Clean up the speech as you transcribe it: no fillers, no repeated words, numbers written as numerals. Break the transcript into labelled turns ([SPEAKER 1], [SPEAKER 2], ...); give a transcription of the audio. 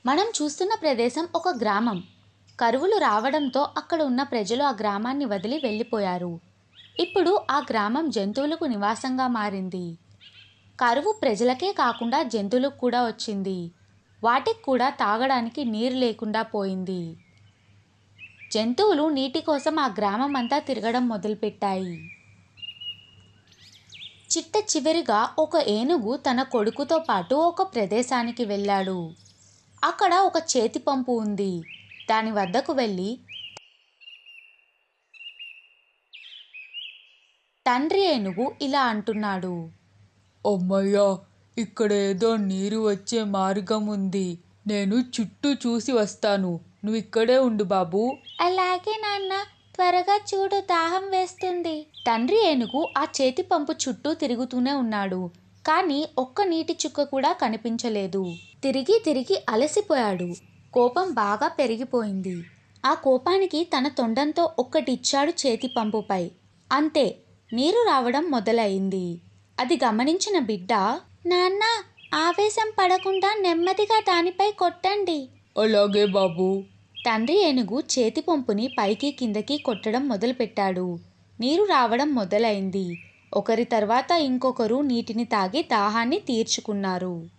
[SPEAKER 1] మనం చూస్తున్న ప్రదేశం ఒక గ్రామం. కరువులు రావడంతో అక్కడ ఉన్న ప్రజలు ఆ గ్రామాన్ని వదిలి వెళ్ళిపోయారు. ఇప్పుడు ఆ గ్రామం జంతువులకు నివాసంగా మారింది. కరువు ప్రజలకే కాకుండా జంతువులకు కూడా వచ్చింది. వాటికి కూడా తాగడానికి నీరు లేకుండా పోయింది. జంతువులు నీటి కోసం ఆ గ్రామం అంతా తిరగడం మొదలుపెట్టాయి. చిట్ట చివరిగా ఒక ఏనుగు తన కొడుకుతో పాటు ఒక ప్రదేశానికి వెళ్ళాడు. అక్కడ ఒక చేతి పంపు ఉంది. దాని వద్దకు వెళ్ళి తండ్రి ఏనుగు ఇలా అంటున్నాడు.
[SPEAKER 2] అమ్మయ్యా, ఇక్కడ ఏదో నీరు వచ్చే మార్గం ఉంది. నేను చుట్టూ చూసి వస్తాను. నువ్వు ఇక్కడే ఉండు బాబు.
[SPEAKER 1] అలాగే నాన్న, త్వరగా చూడు, దాహం వేస్తుంది. తండ్రి ఏనుగు ఆ చేతి పంపు చుట్టూ తిరుగుతూనే ఉన్నాడు. కానీ ఒక్క నీటి చుక్క కూడా కనిపించలేదు. తిరిగి తిరిగి అలసిపోయాడు. కోపం బాగా పెరిగిపోయింది. ఆ కోపానికి తన తొండంతో ఒక్కటిచ్చాడు చేతి పంపుపై. అంతే, నీరు రావడం మొదలైంది. అది గమనించిన బిడ్డ, నాన్న, ఆవేశం పడకుండా నెమ్మదిగా దానిపై కొట్టండి.
[SPEAKER 2] అలాగే బాబు.
[SPEAKER 1] తండ్రి ఏనుగు చేతి పంపుని పైకి కిందకి కొట్టడం మొదలుపెట్టాడు. నీరు రావడం మొదలైంది. ఒకరి తర్వాత ఇంకొకరు నీటిని తాగి దాహాన్ని తీర్చుకున్నారు.